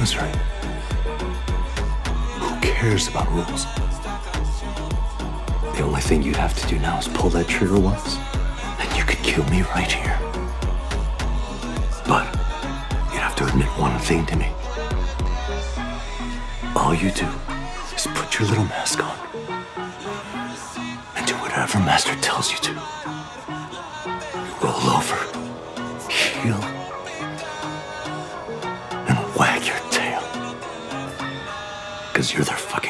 That's right. Who cares about rules? The only thing you'd have to do now is pull that trigger once, and you could kill me right here. But you'd have to admit one thing to me. All you do is put your little mask on and do whatever Master tells you to. Roll over, heel, and wag your tail. 'Cause you're their fucking